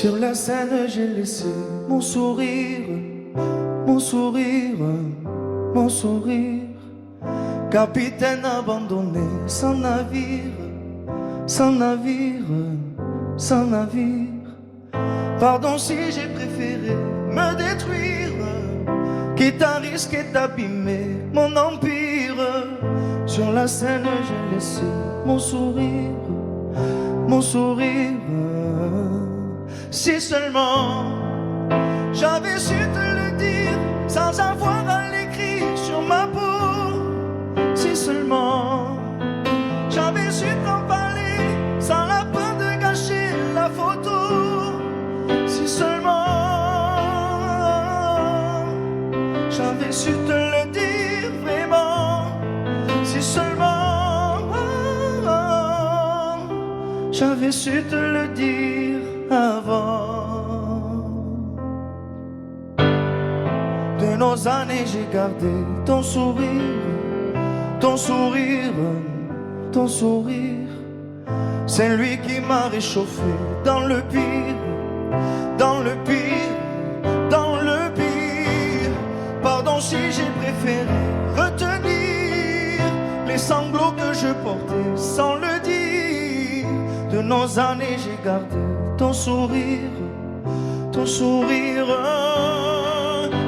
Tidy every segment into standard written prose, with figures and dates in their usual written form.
Sur la scène, j'ai laissé mon sourire, mon sourire, mon sourire. Capitaine abandonné, sans navire, sans navire, sans navire. Pardon si j'ai préféré me détruire, quitte à risquer d'abîmer mon empire. Sur la scène, j'ai laissé mon sourire, mon sourire. Si seulement j'avais su te le dire sans avoir à l'écrire sur ma peau. Si seulement j'avais su t'en parler sans la peur de gâcher la photo. Si seulement j'avais su te le dire vraiment. Si seulement j'avais su te le dire avant. De nos années j'ai gardé ton sourire, ton sourire, ton sourire. C'est lui qui m'a réchauffé dans le pire, dans le pire, dans le pire. Pardon si j'ai préféré retenir les sanglots que je portais sans le dire. De nos années j'ai gardé ton sourire, ton sourire.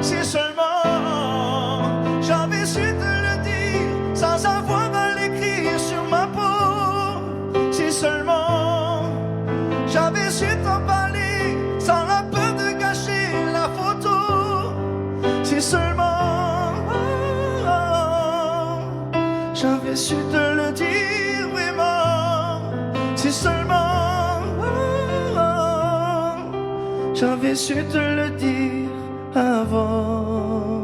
Si seulement j'avais su te le dire sans avoir à l'écrire sur ma peau. Si seulement j'avais su t'en parler sans la peur de gâcher la photo. Si seulement j'avais su te le dire vraiment. Si seulement j'avais su te le dire avant.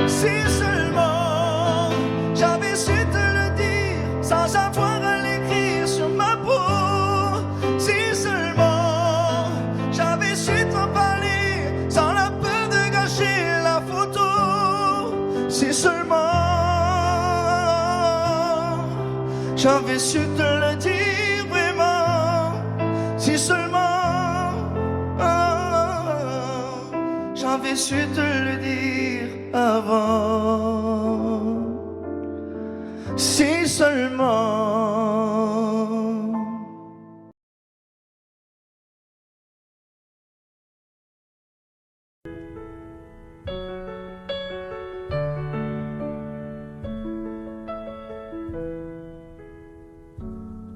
Si seulement j'avais su te le dire sans avoir à l'écrire sur ma peau. Si seulement j'avais su t'en parler sans la peur de gâcher la photo. Si seulement j'avais su te le dire vraiment. Si seulement j'avais su te le dire avant. Si seulement.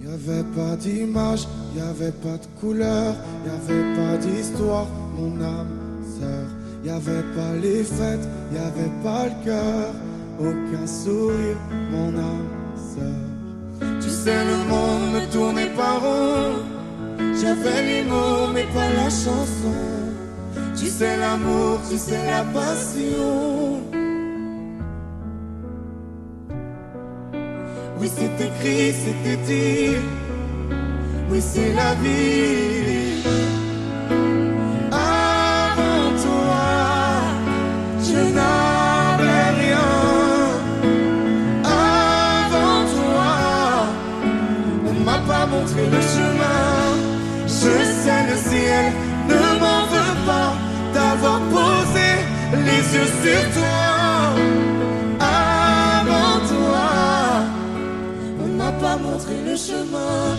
Y'avait pas d'image, y'avait pas de couleur, y'avait pas d'histoire, mon âme sœur. Y'avait pas les fêtes, y'avait pas le cœur, aucun sourire, mon âme sœur. Tu sais le monde ne tournait pas rond, j'avais les mots mais pas la chanson. Tu sais l'amour, tu sais la passion. Oui c'est écrit, c'était dit, oui c'est la vie. Avant toi, je n'avais rien. Avant toi, on m'a pas montré le chemin. Je sais le ciel ne m'en veut pas d'avoir posé les yeux sur toi. Avant toi, on m'a pas montré le chemin.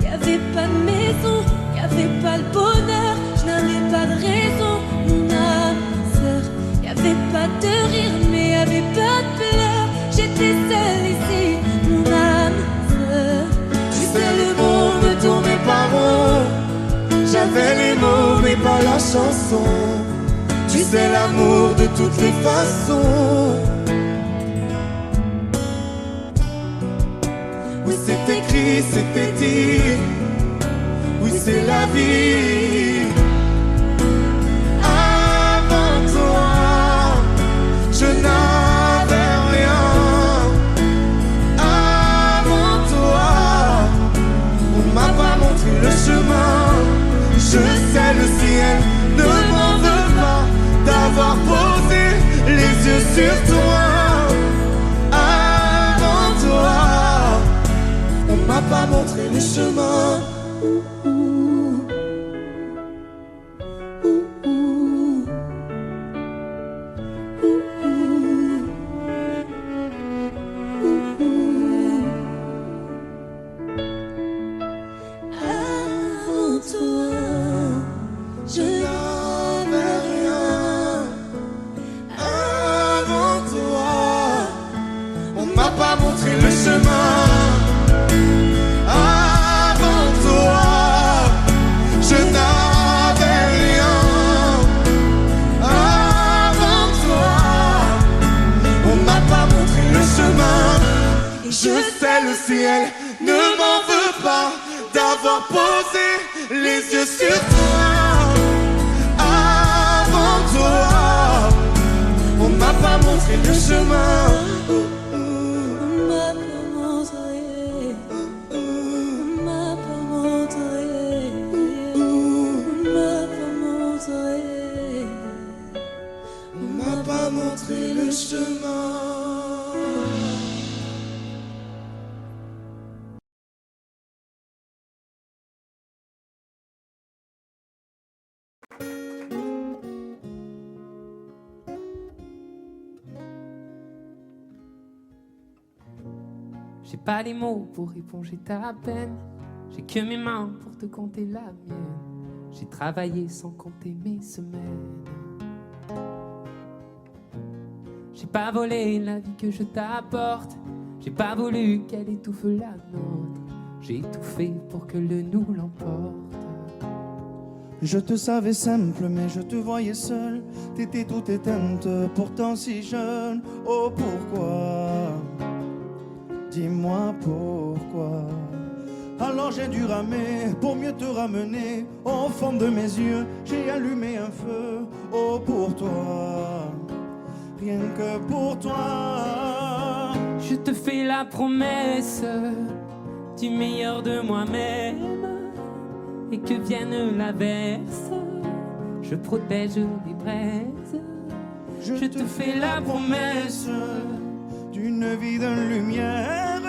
Y'avait pas de maison, y'avait pas le bonheur, je n'avais pas de raison, mon âme sœur. Y'avait pas de rire, mais y'avait pas de pleurs. J'étais seule ici, mon âme sœur. Tu sais le monde ne tournait pas rond, j'avais les mots mais pas la chanson. Tu sais l'amour de toutes les façons. Oui c'est écrit, c'était dit, oui c'est la vie. m'a pas montré le chemin. Avant toi, je n'avais rien. Avant toi, on m'a pas montré le chemin. Je sais le ciel ne m'en veut pas d'avoir posé les yeux sur toi. Avant toi, on m'a pas montré le chemin. On m'a pas montré. On m'a pas montré. On m'a pas montré. On m'a pas montré le chemin. J'ai pas les mots pour éponger ta peine. J'ai que mes mains pour te compter la mienne. J'ai travaillé sans compter mes semaines. J'ai pas volé la vie que je t'apporte. J'ai pas voulu qu'elle étouffe la nôtre. J'ai tout fait pour que le nous l'emporte. Je te savais simple, mais je te voyais seule. T'étais toute éteinte, pourtant si jeune. Oh pourquoi? Dis-moi pourquoi. Alors j'ai dû ramer pour mieux te ramener. Au fond de mes yeux, j'ai allumé un feu. Oh pour toi, rien que pour toi. Je te fais la promesse du meilleur de moi-même. Et que vienne l'averse, je protège les braises. Je te fais la promesse d'une vie de lumière.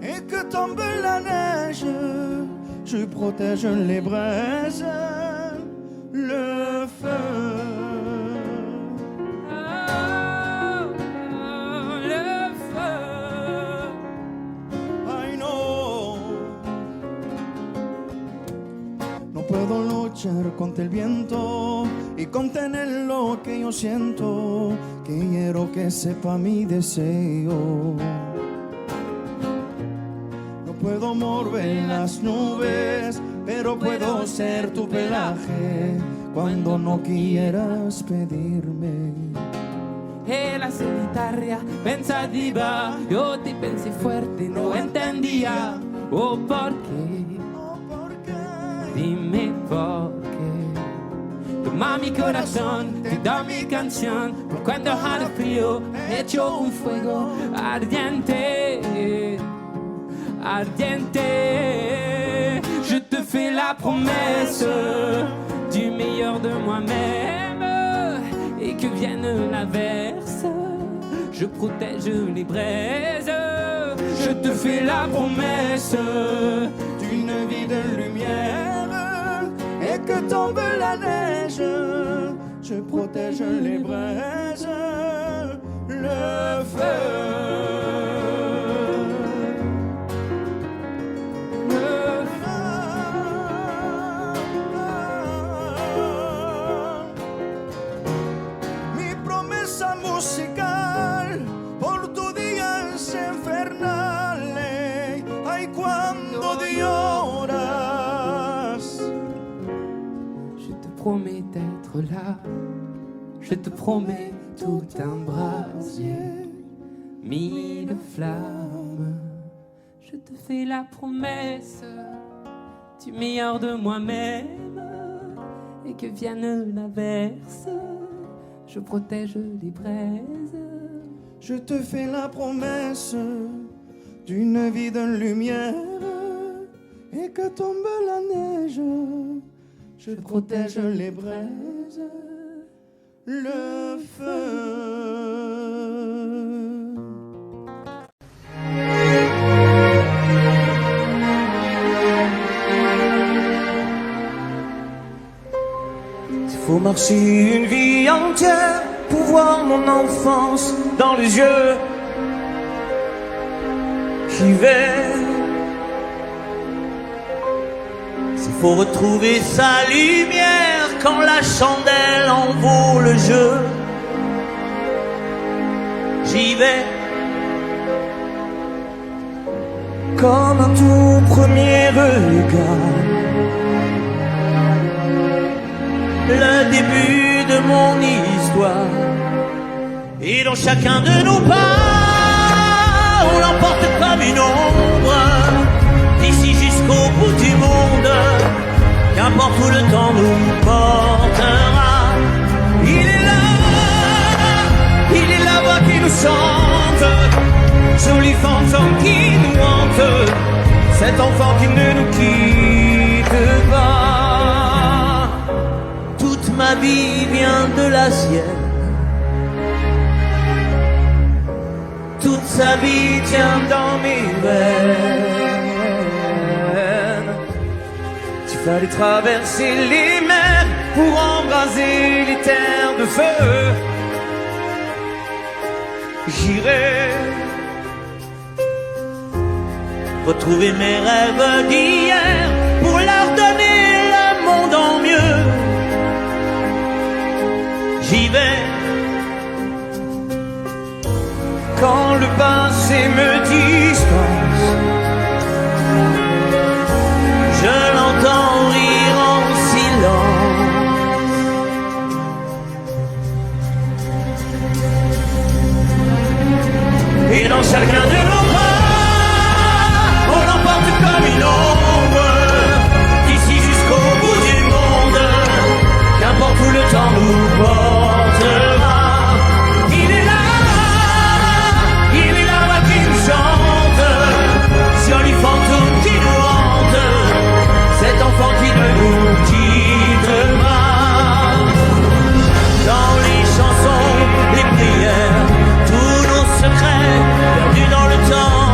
Et que tombe la neige, je protège les braises, le feu. Le feu. I know. No puedo luchar contra el viento y contener lo que yo siento, que quiero que sepa mi deseo. No puedo mover las nubes, pero puedo ser tu pelaje cuando no quieras pedirme. E la solitaria pensativa, yo te pensé fuerte, no entendía. Oh, ¿por qué? Dime por qué. Toma mi corazón, te da mi canción. Por cuando haga frío, echo un fuego ardiente, ardiente. Je te fais la promesse du meilleur de moi-même. Et que vienne l'averse, je protège les braises. Je te fais la promesse d'une vie de lumière. Et que tombe la neige, je protège les braises, le feu. Le feu. Mi promesa musical por tu día es infernal. Ay, cuando lloras. Je te promets d'être là. Je te promets tout un brasier, mille flammes. Je te fais la promesse du meilleur de moi-même. Et que vienne l'averse, je protège les braises. Je te fais la promesse d'une vie de lumière. Et que tombe la neige, je protège les braises, le feu. Il faut marcher une vie entière pour voir mon enfance dans les yeux. J'y vais. S'il faut retrouver sa lumière quand la chandelle en vaut le jeu, j'y vais. comme un tout premier regard, le début de mon histoire. Et dans chacun de nos pas, on l'emporte comme une ombre, d'ici jusqu'au bout du monde, qu'importe où le temps nous portera. Il est là, il est la voix qui nous chante, joli fantôme qui nous hante, cet enfant qui ne nous quitte pas. Toute ma vie vient de la sienne, toute sa vie tient dans mes veines. Tu fallait traverser les mers pour embraser les terres de feu. J'irai retrouver mes rêves d'hier pour leur donner le monde en mieux. J'y vais quand le passé me dispense, je l'entends rire en silence. Et dans chacun de nos pas, on l'emporte comme une ombre, d'ici jusqu'au bout du monde, qu'importe où le temps nous portera. Il est là, il est la voix qui nous chante, joli fantôme qui nous hante, cet enfant qui ne nous quitte pas. Dans les chansons, les prières, tous nos secrets perdus dans le temps.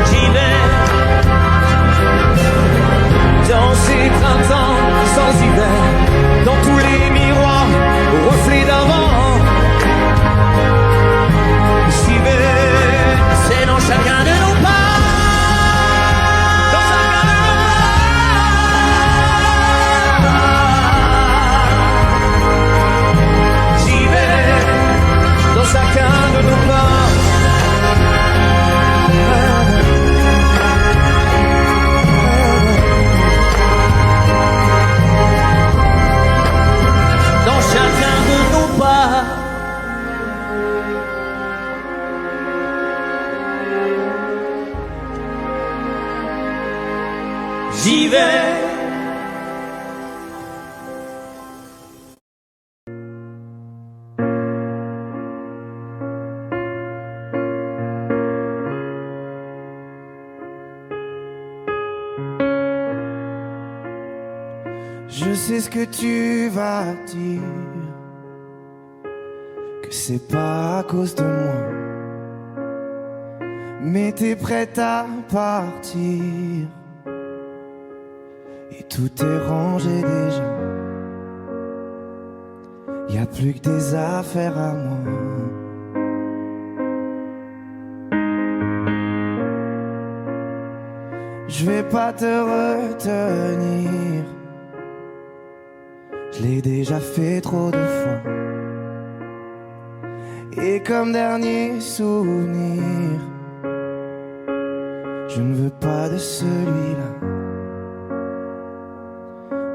J'y vais dans ces printemps sans hiver, dans tous les miroirs aux reflets d'avant. J'y vais, c'est dans chacun de nos pas, dans chacun de nos pas. J'y vais dans chacun de nos pas. Dans chacun de nos pas. J'y vais. Je sais ce que tu vas dire, que c'est pas à cause de moi, mais t'es prête à partir, et tout est rangé déjà. Y a plus que des affaires à moi. Je vais pas te retenir, je l'ai déjà fait trop de fois. Et comme dernier souvenir, je ne veux pas de celui-là,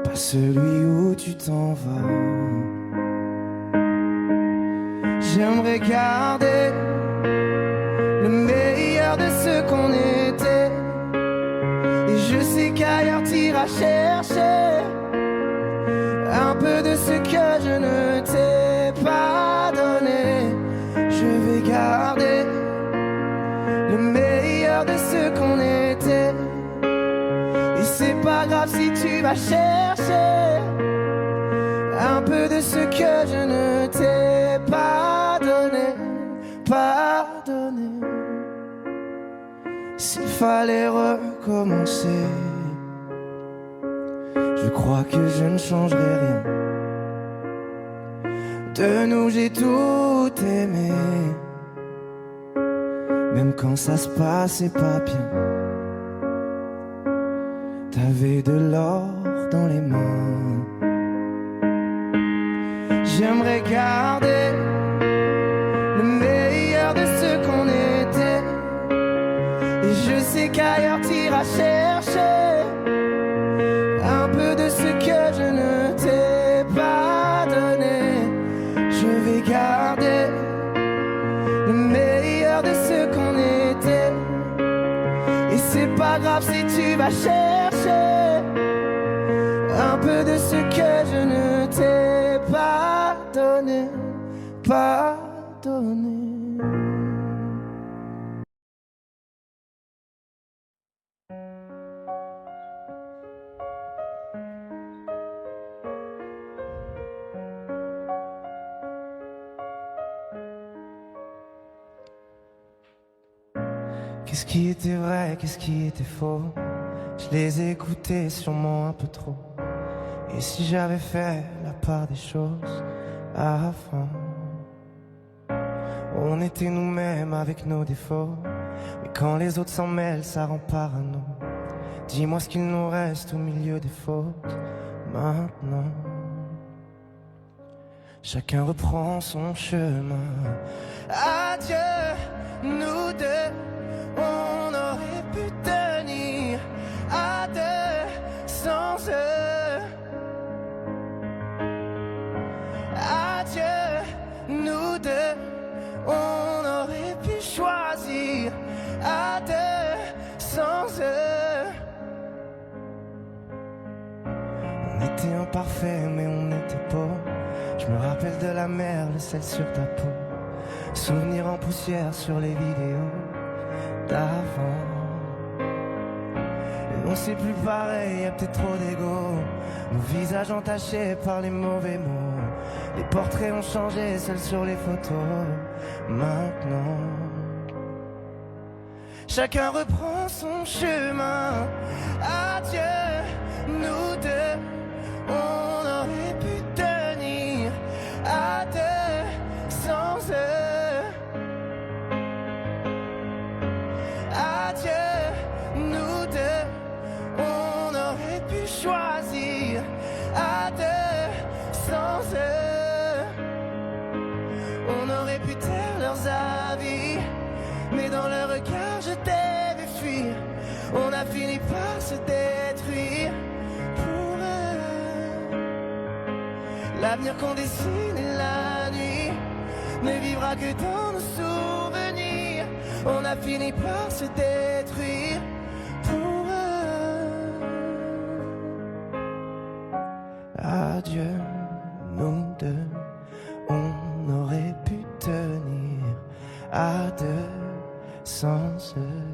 pas celui où tu t'en vas. J'aimerais garder le meilleur de ce qu'on était, et je sais qu'ailleurs t'iras chercher un peu de ce que je ne t'ai pas donné. Je vais garder le meilleur de ce qu'on était, et c'est pas grave si tu vas chercher un peu de ce que je ne t'ai pas donné, pas donné. S'il fallait recommencer, je crois que je ne changerai rien. De nous j'ai tout aimé, même quand ça se passait pas bien. T'avais de l'or dans les mains. J'aimerais garder le meilleur de ce qu'on était, sais qu'ailleurs t'iras chercher un peu de ce que je ne t'ai pas donné. Je vais garder le meilleur de ce qu'on était. Et c'est pas grave si tu vas chercher un peu de ce que je ne t'ai pas donné, pas donné. Qu'est-ce qui était vrai, qu'est-ce qui était faux? Je les ai écoutés sûrement un peu trop. Et si j'avais fait la part des choses avant? On était nous-mêmes avec nos défauts, mais quand les autres s'en mêlent, ça rend parano. Dis-moi ce qu'il nous reste au milieu des fautes maintenant. Chacun reprend son chemin. Adieu, nous deux. On aurait pu tenir à deux sans eux. Adieu, nous deux. On aurait pu choisir à deux sans eux. On était imparfaits mais on était beaux. Je me rappelle de la mer, le sel sur ta peau. Souvenirs en poussière sur les vidéos d'avant. Et on c'est plus pareil, y'a peut-être trop d'ego. Nos visages entachés par les mauvais mots. Les portraits ont changé, seuls sur les photos. Maintenant, chacun reprend son chemin. Adieu, nous deux. On aurait pu tenir à deux sans eux. Adieu, nous deux. On aurait pu choisir à deux sans eux. On aurait pu taire leurs avis, mais dans leur regard je t'ai vu fuir. On a fini par se détruire pour eux. L'avenir qu'on dessine et la nuit ne vivra que dans nos souvenirs. On a fini par se détruire pour eux. Adieu, nous deux. On aurait pu tenir à deux sans eux.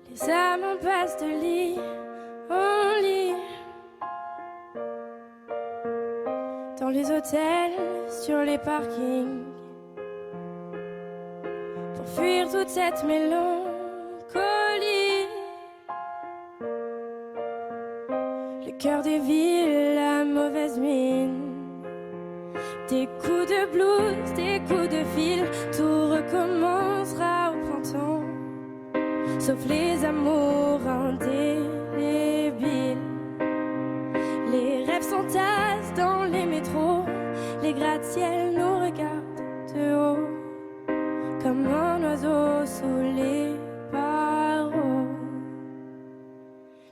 Les amants passent de lit en lit, dans les hôtels, sur les parkings, pour fuir toute cette mélancolie. Le cœur des villes, la mauvaise mine, des coups de blues, des coups de fil, tout recommencera au printemps. Sauf les amours indélébiles. Les rêves s'entassent dans les métros. Les gratte-ciels nous regardent de haut, comme un oiseau sous les barreaux.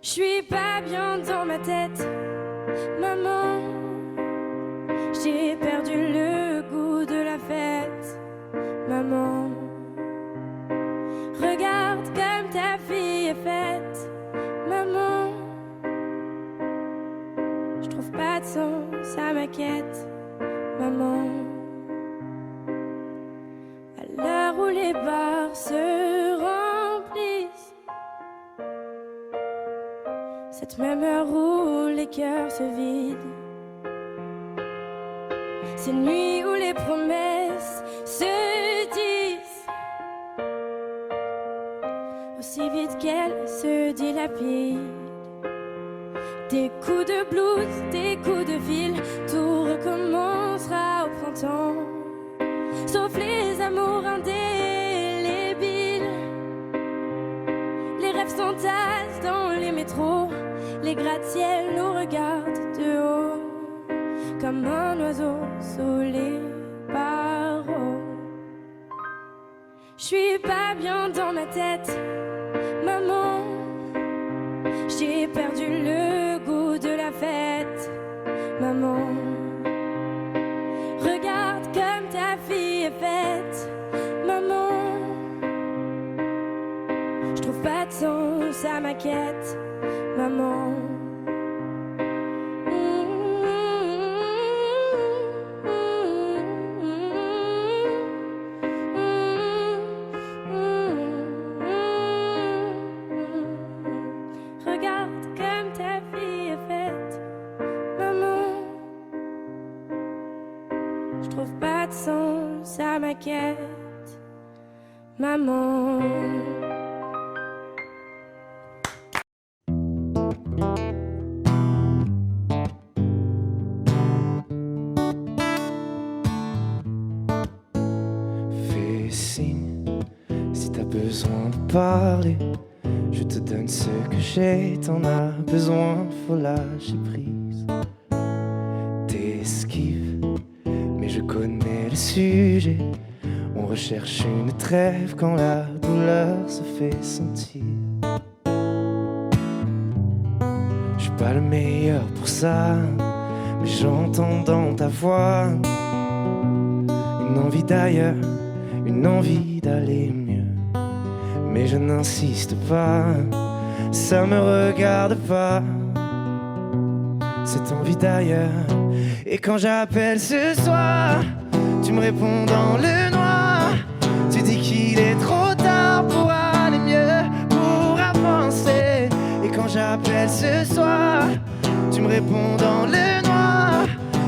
J'suis pas bien dans ma tête, maman. J'ai perdu le goût de la fête, maman. Regarde comme ta fille est faite, maman. Je trouve pas de sens à ma quête, maman. À l'heure où les bars se remplissent, cette même heure où les cœurs se vident, ces nuits où les promesses se disent aussi vite qu'elles se dilapident. Des coups de blues, des coups de fil, sauf les amours indélébiles. Les rêves s'entassent dans les métros, les gratte-ciels nous regardent de haut, comme un oiseau sous les barreaux. J'suis pas bien dans ma tête, maman. J'ai perdu le goût de la fête, maman. Regarde comme ta fille est faite, maman. J'trouve pas de sens à ma quête, maman. Regarde comme ta fille est faite, maman. Je trouve pas de sens à ma quête, maman. Fais signe si t'as besoin de parler. Je te donne ce que j'ai, t'en as besoin, faut lâcher prise. T'esquives, mais je connais le sujet. On recherche une trêve quand la douleur se fait sentir. Je suis pas le meilleur pour ça, mais j'entends dans ta voix une envie d'ailleurs, une envie d'aller mieux. Mais je n'insiste pas, ça me regarde pas, cette envie d'ailleurs. Et quand j'appelle ce soir, tu me réponds dans le noir. Tu dis qu'il est trop tard pour aller mieux, pour avancer. Et quand j'appelle ce soir, tu me réponds dans le noir.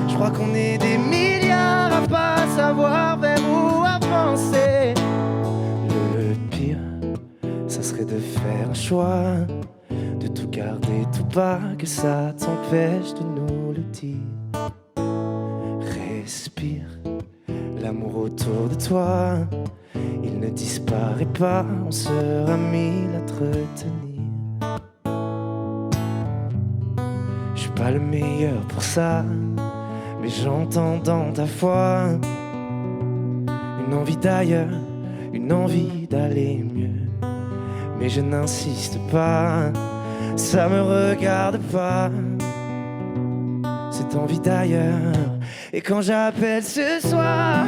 Je crois qu'on est des milliards à pas savoir vers où avancer. Le pire, ça serait de faire un choix, de tout garder tout bas, que ça t'empêche de nous le dire. Respire, l'amour autour de toi, il ne disparaît pas, on sera mille à te retenir. Je suis pas le meilleur pour ça, mais j'entends dans ta voix une envie d'ailleurs, une envie d'aller mieux. Mais je n'insiste pas, ça me regarde pas, cette envie d'ailleurs. Et quand j'appelle ce soir,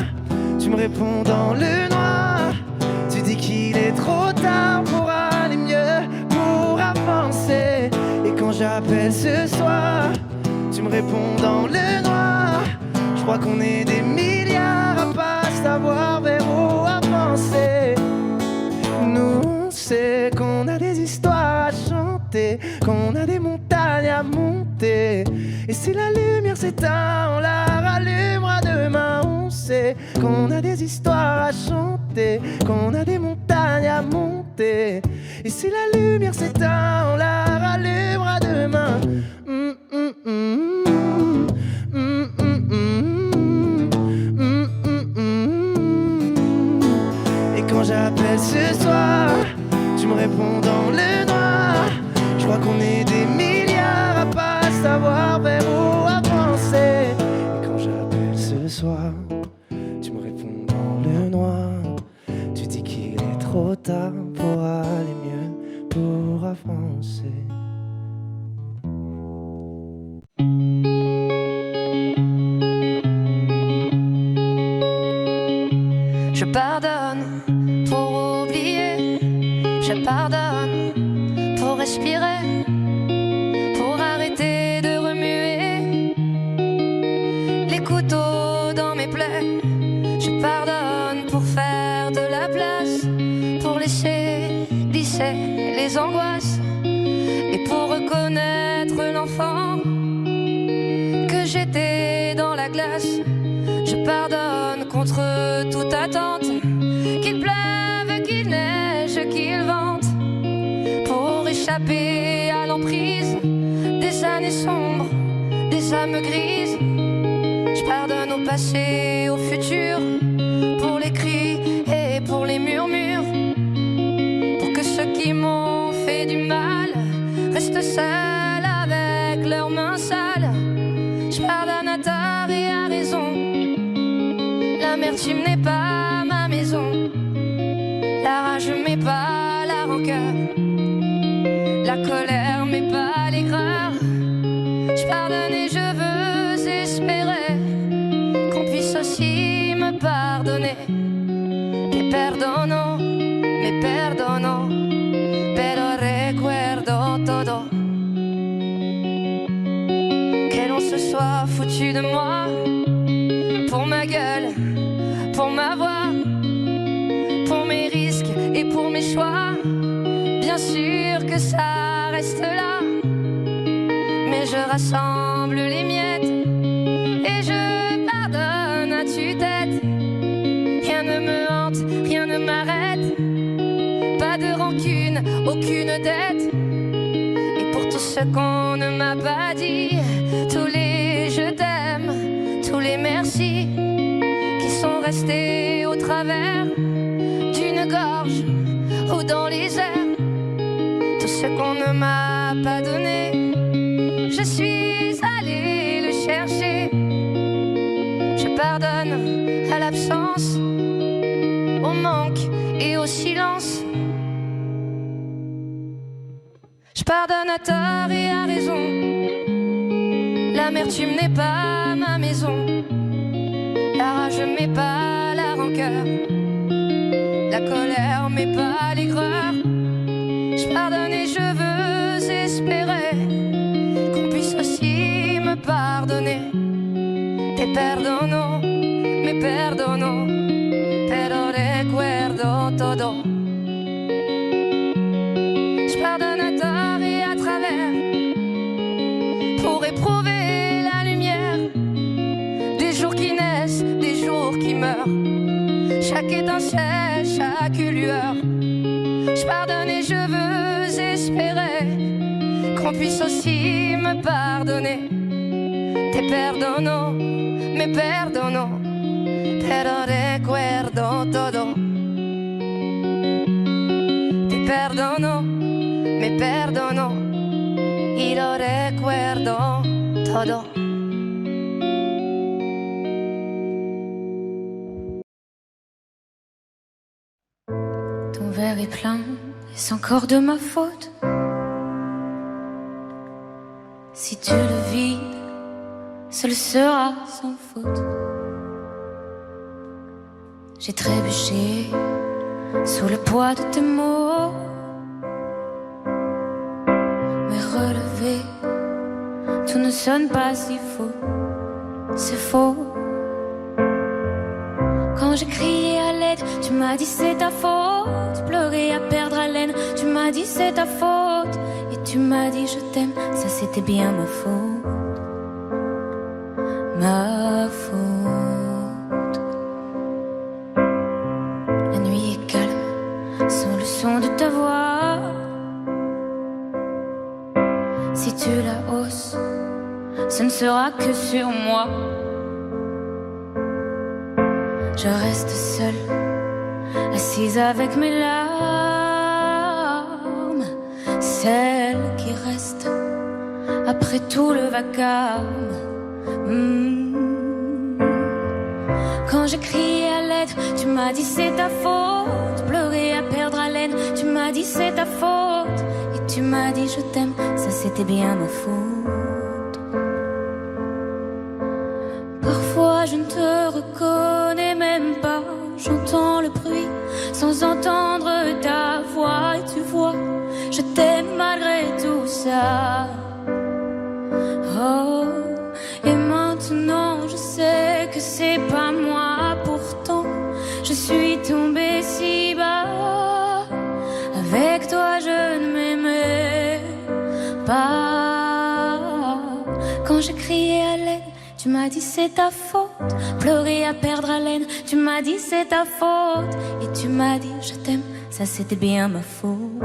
tu me réponds dans le noir. Tu dis qu'il est trop tard pour aller mieux, pour avancer. Et quand j'appelle ce soir, tu me réponds dans le noir. Je crois qu'on est des milliards à pas savoir vers où avancer. Nous, on sait qu'on a des histoires à chanter, qu'on a des montagnes à monter. Et si la lumière s'éteint, on la rallumera demain. On sait qu'on a des histoires à chanter, qu'on a des montagnes à monter. Et si la lumière s'éteint, on la rallumera demain. Et quand j'appelle ce soir, tu me réponds dans le noir. Je crois qu'on est des milliards à pas savoir vers où avancer. Et quand j'appelle ce soir, tu me réponds dans le noir. Tu dis qu'il est trop tard pour aller mieux, pour avancer. Je pardonne pour oublier, je pardonne pour respirer, pour arrêter de remuer les couteaux dans mes plaies. Je pardonne pour faire de la place, pour laisser glisser les angoisses et pour reconnaître l'enfant que j'étais dans la glace. Je pardonne contre toute attente, qu'il pleuve, qu'il neige, qu'il vente, pour échapper à l'emprise des années sombres, des âmes grises. Je pardonne au passé, au futur, pour les restent seuls avec leurs mains sales. Je pardonne à tort et à raison. L'amertume n'est pas ma maison. La rage m'est pas la rancœur. La colère m'est pas l'aigreur. Je pardonne et je veux espérer qu'on puisse aussi me pardonner. Te perdono, me perdono, pero recuerdo todo. Que l'on se soit foutu de moi, pour ma gueule, pour ma voix, pour mes risques et pour mes choix. Bien sûr que ça reste là, mais je rassemble les miettes et je pardonne à tue-tête. Rien ne me hante, rien ne m'arrête. Pas de rancune, aucune dette. Et pour tout ce qu'on ne m'a pas dit, tous les je t'aime, tous les merci qui sont restés au travers d'une gorge ou dans les airs. Tout ce qu'on ne m'a pas donné, je suis allée le chercher. Je pardonne à l'absence, au manque et au silence. Je pardonne à tort et à raison. L'amertume n'est pas ma maison. La rage m'est pas la rancœur. La colère m'est pas l'aigreur. Je pardonne et je veux espérer qu'on puisse aussi me pardonner. Te perdono, me perdono, pero recuerdo todo. Je pardonne à tort et à travers pour éprouver la lumière des jours qui naissent, des jours qui meurent. Chaque étincelle, chaque lueur. Je pardonne et je veux espérer qu'on puisse aussi me pardonner. Te perdono, me perdono, pero recuerdo todo. Te perdono, me perdono, y lo recuerdo todo. Ton verre est plein, est-ce encore de ma faute? Si tu le vis, ce le sera sans faute. J'ai trébuché sous le poids de tes mots, mais relevé, tout ne sonne pas si faux. C'est faux. Quand j'ai crié à l'aide, tu m'as dit c'est ta faute. Pleurer à perdre haleine, tu m'as dit c'est ta faute. Et tu m'as dit je t'aime, ça c'était bien ma faute. Ma faute. La nuit est calme, sans le son de ta voix. Si tu la hausses, ce ne sera que sur moi. Je reste seule, assise avec mes larmes, celles qui restent après tout le vacarme. Quand j'ai crié à l'aide, tu m'as dit c'est ta faute. Pleurer à perdre haleine, tu m'as dit c'est ta faute. Et tu m'as dit je t'aime, ça c'était bien ma faute. Parfois je ne te reconnais même pas. J'entends le bruit sans entendre ta voix. Et tu vois, je t'aime malgré tout ça. Oh, et maintenant je sais que c'est pas moi. Pourtant, je suis tombée si bas. Avec toi je ne m'aimais pas. Quand j'ai crié à l'aide, tu m'as dit c'est ta faute. Pleurer à perdre haleine, tu m'as dit c'est ta faute. Et tu m'as dit je t'aime, ça c'était bien ma faute.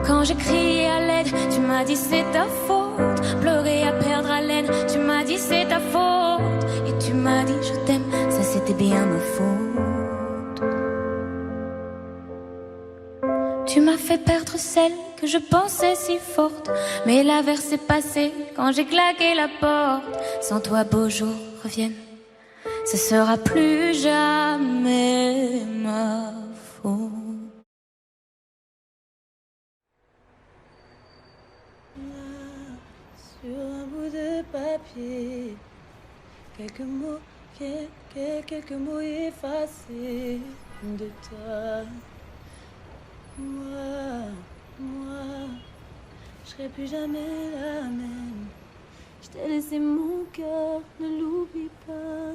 Quand j'ai crié à l'aide, tu m'as dit c'est ta faute. Pleurer à perdre haleine, tu m'as dit c'est ta faute. Et tu m'as dit je t'aime, ça c'était bien ma faute. Tu m'as fait perdre celle que je pensais si forte, mais l'averse est passée quand j'ai claqué la porte. Sans toi, beaux jours reviennent, ce sera plus jamais ma faute. Sur un bout de papier, quelques mots effacés de toi. Moi, je serai plus jamais la même. Je t'ai laissé mon cœur, ne l'oublie pas.